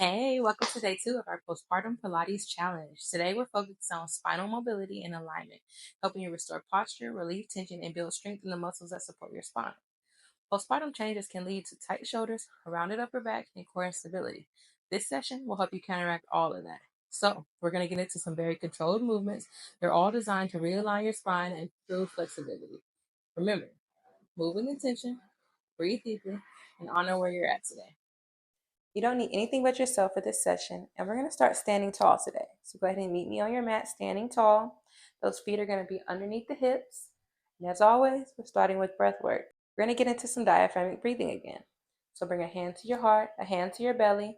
Hey, welcome to day 2 of our Postpartum Pilates Challenge. Today we're focused on spinal mobility and alignment, helping you restore posture, relieve tension, and build strength in the muscles that support your spine. Postpartum changes can lead to tight shoulders, a rounded upper back, and core instability. This session will help you counteract all of that. So, we're going to get into some very controlled movements. They're all designed to realign your spine and improve flexibility. Remember, move with intention, breathe deeply, and honor where you're at today. You don't need anything but yourself for this session, and we're going to start standing tall today. So go ahead and meet me on your mat standing tall. Those feet are going to be underneath the hips. And as always, we're starting with breath work. We're going to get into some diaphragmatic breathing again. So bring a hand to your heart, a hand to your belly.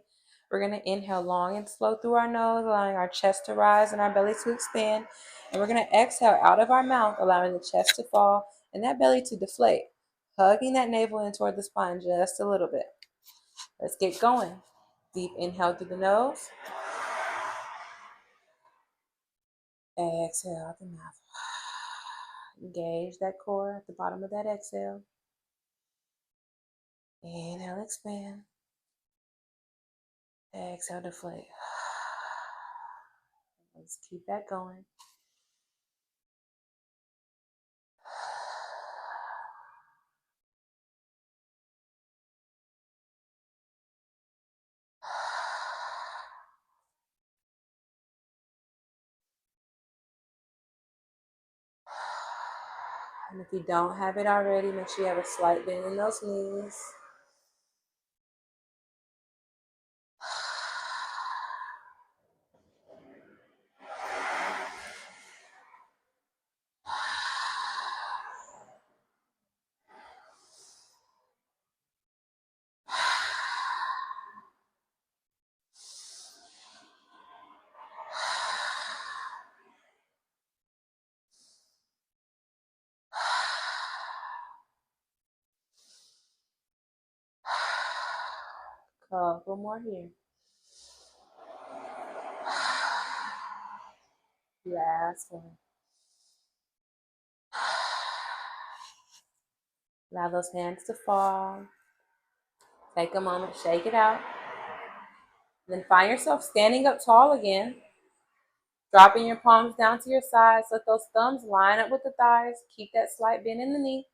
We're going to inhale long and slow through our nose, allowing our chest to rise and our belly to expand. And we're going to exhale out of our mouth, allowing the chest to fall and that belly to deflate, hugging that navel in toward the spine just a little bit. Let's get going. Deep inhale through the nose. Exhale out the mouth. Engage that core at the bottom of that exhale. Inhale, expand. Exhale, deflate. Let's keep that going. And if you don't have it already, make sure you have a slight bend in those knees. Couple more here. Last one. Allow those hands to fall. Take a moment, shake it out. Then find yourself standing up tall again. Dropping your palms down to your sides. Let those thumbs line up with the thighs. Keep that slight bend in the knee.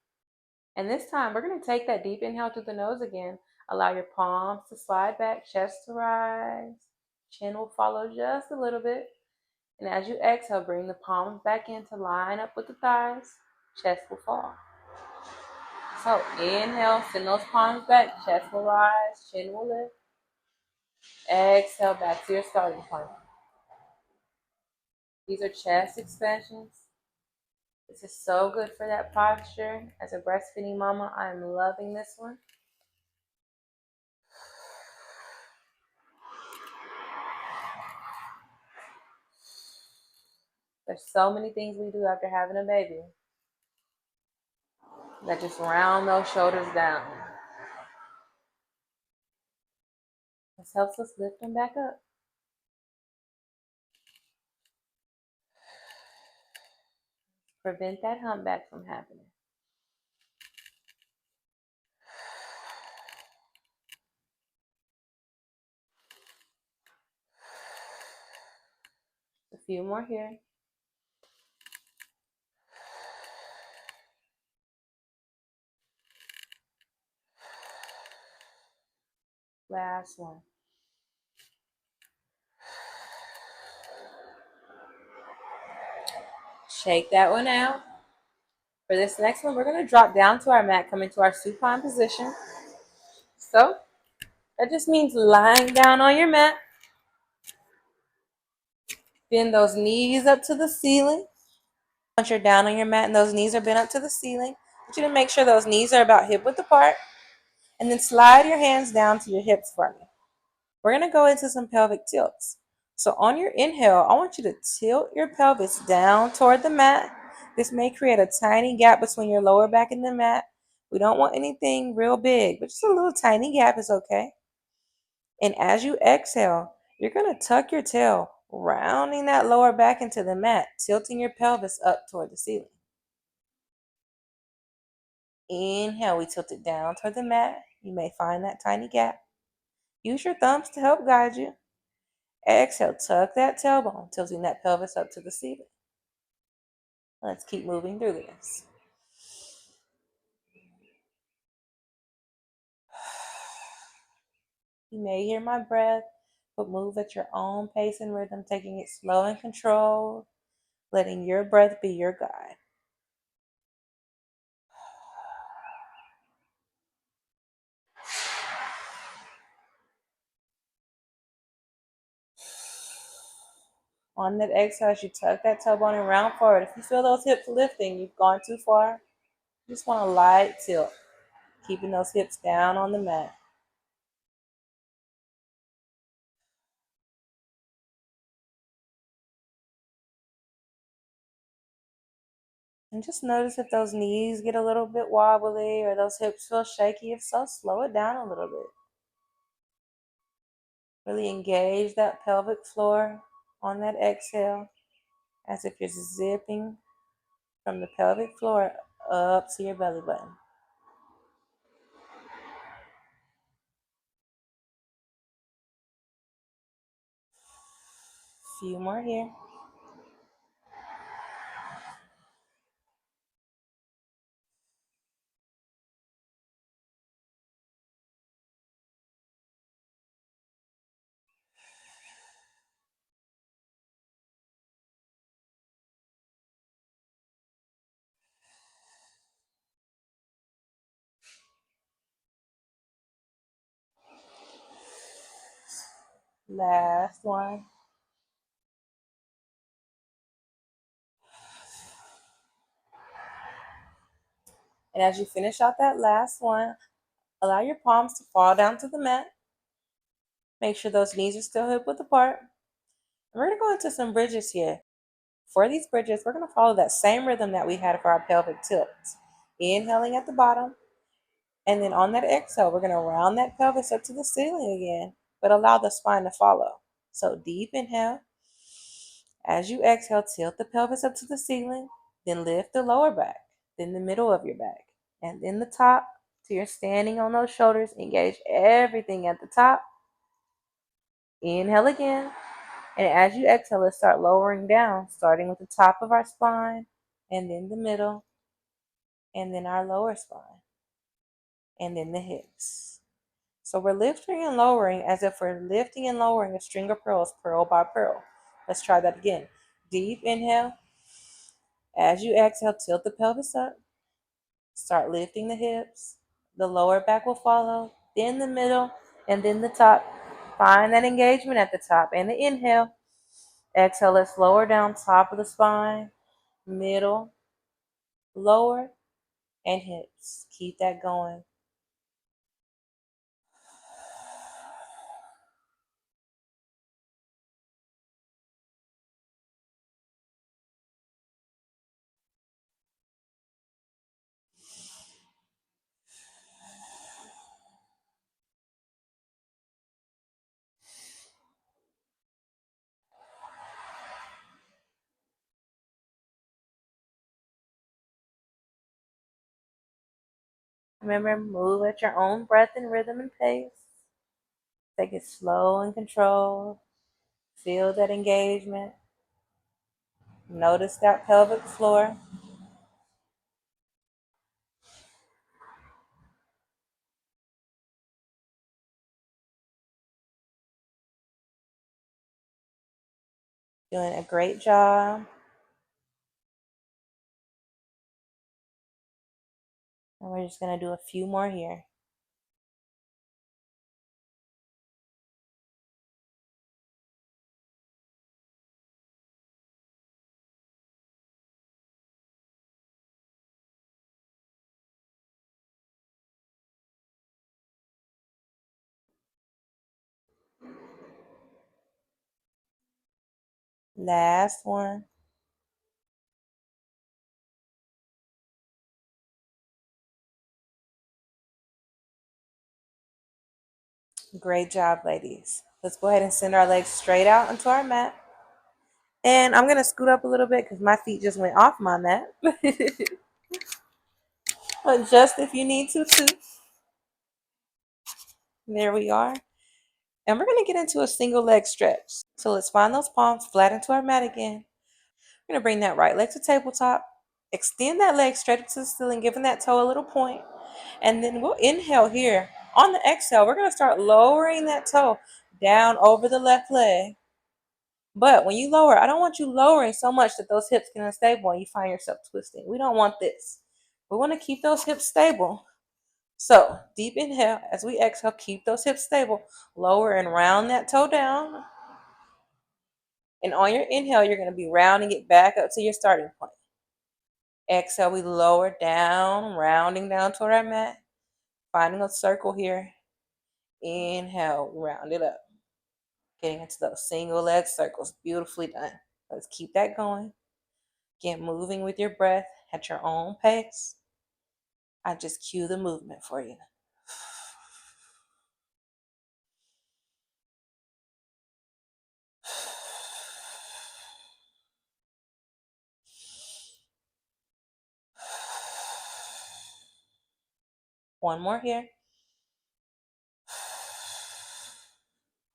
And this time, we're going to take that deep inhale through the nose again. Allow your palms to slide back, chest to rise. Chin will follow just a little bit. And as you exhale, bring the palms back in to line up with the thighs. Chest will fall. So inhale, send those palms back. Chest will rise, chin will lift. Exhale, back to your starting point. These are chest expansions. This is so good for that posture. As a breastfeeding mama, I'm loving this one. There's so many things we do after having a baby that just round those shoulders down. This helps us lift them back up. Prevent that humpback from happening. A few more here. Last one. Shake that one out. For this next one, we're going to drop down to our mat, come into our supine position. So, that just means lying down on your mat. Bend those knees up to the ceiling. Once you're down on your mat and those knees are bent up to the ceiling, I want you to make sure those knees are about hip width apart. And then slide your hands down to your hips for me. We're going to go into some pelvic tilts. So on your inhale, I want you to tilt your pelvis down toward the mat. This may create a tiny gap between your lower back and the mat. We don't want anything real big, but just a little tiny gap is okay. And as you exhale, you're going to tuck your tail, rounding that lower back into the mat, tilting your pelvis up toward the ceiling. Inhale, we tilt it down toward the mat. You may find that tiny gap. Use your thumbs to help guide you. Exhale, tuck that tailbone, tilting that pelvis up to the ceiling. Let's keep moving through this. You may hear my breath, but move at your own pace and rhythm, taking it slow and controlled, letting your breath be your guide. On that exhale, as you tuck that tailbone and round forward, if you feel those hips lifting, you've gone too far. You just want a light tilt, keeping those hips down on the mat. And just notice if those knees get a little bit wobbly or those hips feel shaky. If so, slow it down a little bit. Really engage that pelvic floor on that exhale as if you're zipping from the pelvic floor up to your belly button. Few more here. Last one. And as you finish out that last one, allow your palms to fall down to the mat. Make sure those knees are still hip width apart. And we're going to go into some bridges here. For these bridges, we're going to follow that same rhythm that we had for our pelvic tilts. Inhaling at the bottom, and then on that exhale, we're going to round that pelvis up to the ceiling again, but allow the spine to follow. So deep inhale. As you exhale, tilt the pelvis up to the ceiling, then lift the lower back, then the middle of your back, and then the top till you're standing on those shoulders. Engage everything at the top. Inhale again. And as you exhale, let's start lowering down, starting with the top of our spine, and then the middle, and then our lower spine, and then the hips. So we're lifting and lowering as if we're lifting and lowering a string of pearls, pearl by pearl. Let's try that again. Deep inhale. As you exhale, tilt the pelvis up. Start lifting the hips. The lower back will follow, then the middle, and then the top. Find that engagement at the top. And the inhale. Exhale, let's lower down top of the spine, middle, lower, and hips. Keep that going. Remember, move at your own breath and rhythm and pace. Take it slow and controlled. Feel that engagement. Notice that pelvic floor. Doing a great job. And we're just going to do a few more here. Last one. Great job, ladies. Let's go ahead and send our legs straight out onto our mat. And I'm going to scoot up a little bit because my feet just went off my mat. Adjust if you need to, too. There we are. And we're going to get into a single leg stretch. So let's find those palms flat into our mat again. We're going to bring that right leg to tabletop. Extend that leg straight up to the ceiling, giving that toe a little point. And then we'll inhale here. On the exhale, we're going to start lowering that toe down over the left leg. But when you lower, I don't want you lowering so much that those hips get unstable and you find yourself twisting. We don't want this. We want to keep those hips stable. So deep inhale. As we exhale, keep those hips stable. Lower and round that toe down. And on your inhale, you're going to be rounding it back up to your starting point. Exhale, we lower down, rounding down toward our mat. Finding a circle here. Inhale, round it up. Getting into those single leg circles. Beautifully done. Let's keep that going. Get moving with your breath at your own pace. I just cue the movement for you. One more here.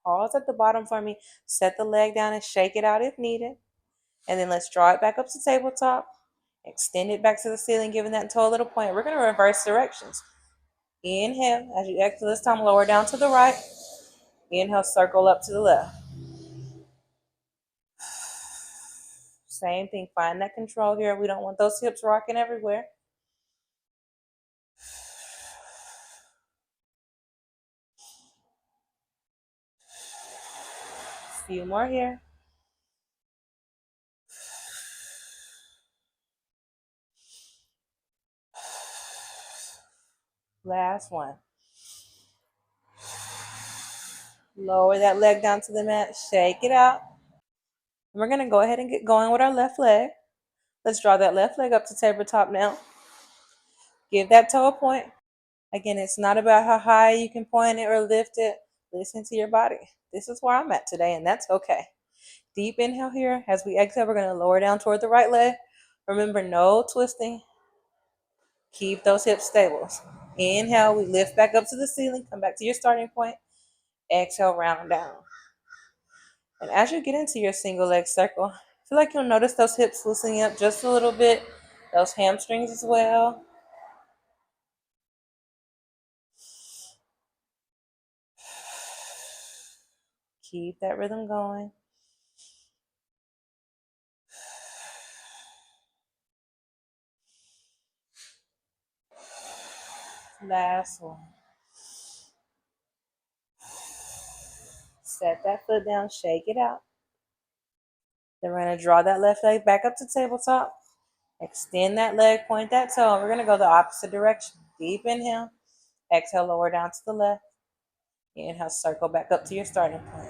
Pause at the bottom for me. Set the leg down and shake it out if needed. And then let's draw it back up to tabletop. Extend it back to the ceiling, giving that toe a little point. We're going to reverse directions. Inhale. As you exhale this time, lower down to the right. Inhale, circle up to the left. Same thing. Find that control here. We don't want those hips rocking everywhere. Few more here. Last one. Lower that leg down to the mat. Shake it out. And we're going to go ahead and get going with our left leg. Let's draw that left leg up to tabletop now. Give that toe a point. Again, it's not about how high you can point it or lift it. Listen to your body. This is where I'm at today, and that's okay. Deep inhale here. As we exhale, we're going to lower down toward the right leg. Remember, no twisting. Keep those hips stable. Inhale, we lift back up to the ceiling. Come back to your starting point. Exhale, round down. And as you get into your single leg circle, I feel like you'll notice those hips loosening up just a little bit. Those hamstrings as well. Keep that rhythm going. Last one. Set that foot down, shake it out. Then we're going to draw that left leg back up to tabletop. Extend that leg, point that toe. And we're going to go the opposite direction. Deep inhale. Exhale, lower down to the left. Inhale, circle back up to your starting point.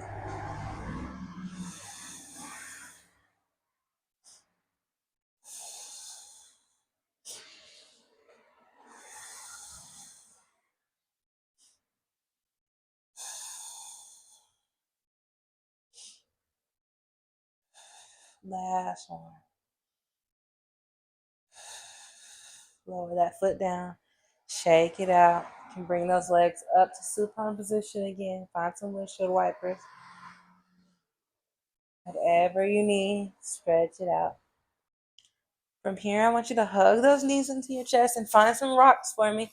Last one. Lower that foot down. Shake it out. You can bring those legs up to supine position again. Find some windshield wipers. Whatever you need, stretch it out. From here, I want you to hug those knees into your chest and find some rocks for me.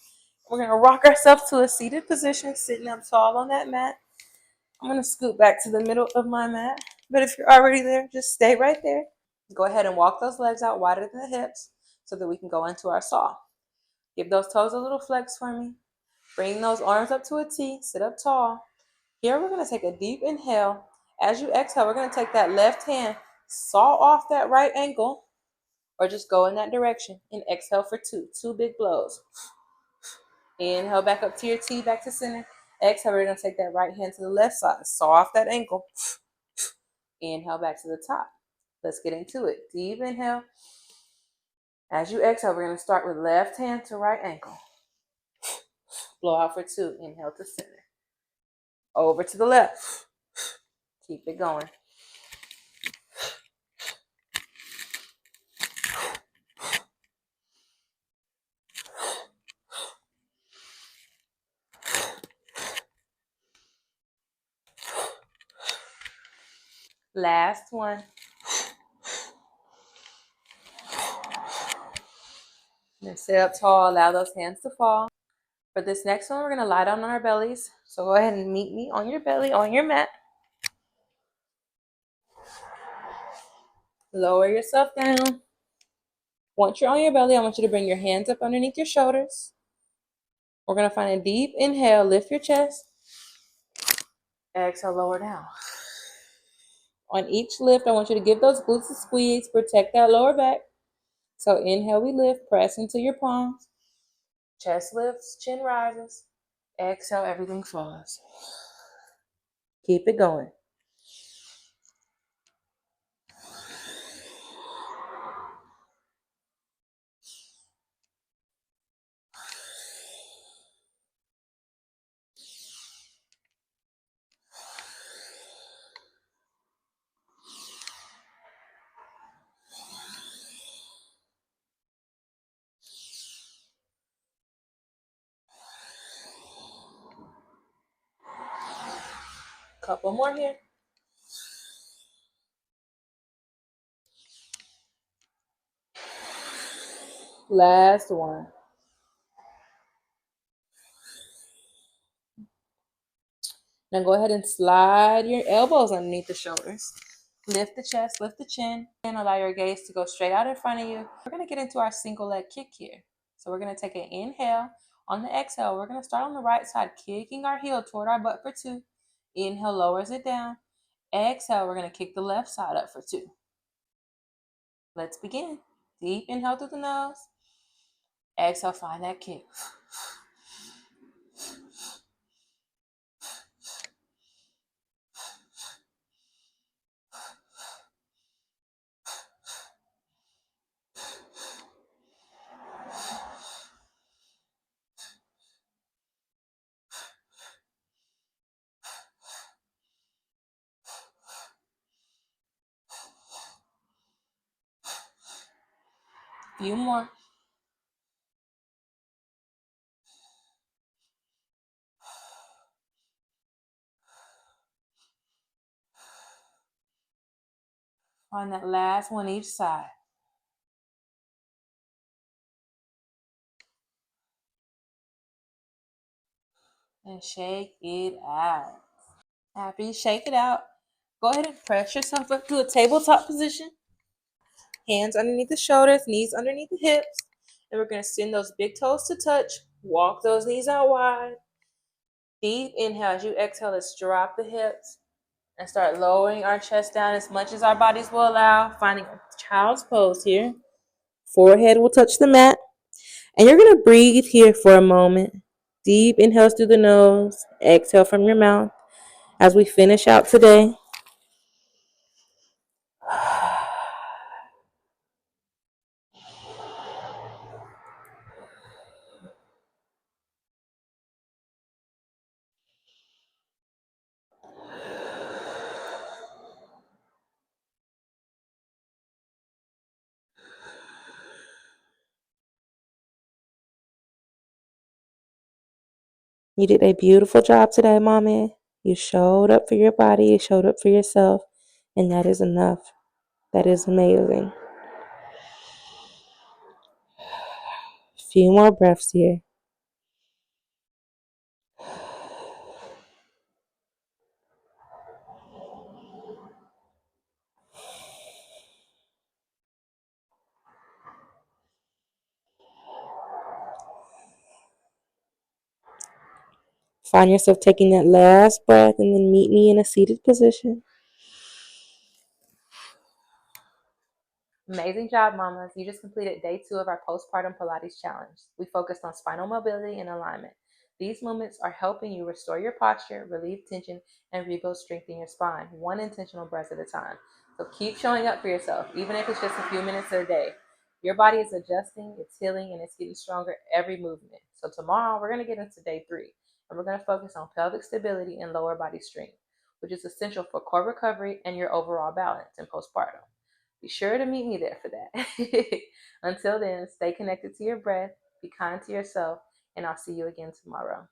We're going to rock ourselves to a seated position, sitting up tall on that mat. I'm going to scoot back to the middle of my mat. But if you're already there, just stay right there. Go ahead and walk those legs out wider than the hips so that we can go into our saw. Give those toes a little flex for me. Bring those arms up to a T. Sit up tall. Here we're going to take a deep inhale. As you exhale, we're going to take that left hand, saw off that right ankle, or just go in that direction, and exhale for two big blows. Inhale back up to your T, back to center. Exhale, we're going to take that right hand to the left side, saw off that ankle. Inhale back to the top. Let's get into it. Deep inhale. As you exhale, we're going to start with left hand to right ankle. Blow out for two. Inhale to center. Over to the left. Keep it going. Last one. Then sit up tall, allow those hands to fall. For this next one, we're going to lie down on our bellies. So go ahead and meet me on your belly, on your mat. Lower yourself down. Once you're on your belly, I want you to bring your hands up underneath your shoulders. We're going to find a deep inhale, lift your chest. Exhale, lower down. On each lift, I want you to give those glutes a squeeze, protect that lower back. So inhale, we lift, press into your palms. Chest lifts, chin rises. Exhale, everything falls. Keep it going. Couple more here. Last one. Now go ahead and slide your elbows underneath the shoulders. Lift the chest, lift the chin, and allow your gaze to go straight out in front of you. We're going to get into our single leg kick here. So we're going to take an inhale. On the exhale, we're going to start on the right side, kicking our heel toward our butt for 2. Inhale, lowers it down. Exhale, we're going to kick the left side up for 2. Let's begin. Deep inhale through the nose. Exhale, find that kick. Few more. Find that last one each side. And shake it out. After you shake it out, go ahead and press yourself up to a tabletop position. Hands underneath the shoulders, knees underneath the hips. And we're going to send those big toes to touch. Walk those knees out wide. Deep inhale. As you exhale, let's drop the hips and start lowering our chest down as much as our bodies will allow. Finding a child's pose here. Forehead will touch the mat. And you're going to breathe here for a moment. Deep inhales through the nose. Exhale from your mouth. As we finish out today. You did a beautiful job today, Mommy. You showed up for your body, you showed up for yourself, and that is enough. That is amazing. A few more breaths here. Find yourself taking that last breath and then meet me in a seated position. Amazing job, mamas. You just completed day 2 of our Postpartum Pilates challenge. We focused on spinal mobility and alignment. These movements are helping you restore your posture, relieve tension, and rebuild strength in your spine, one intentional breath at a time. So keep showing up for yourself, even if it's just a few minutes a day. Your body is adjusting, it's healing, and it's getting stronger every movement. So tomorrow, we're going to get into day 3, and we're going to focus on pelvic stability and lower body strength, which is essential for core recovery and your overall balance in postpartum. Be sure to meet me there for that. Until then, stay connected to your breath, be kind to yourself, and I'll see you again tomorrow.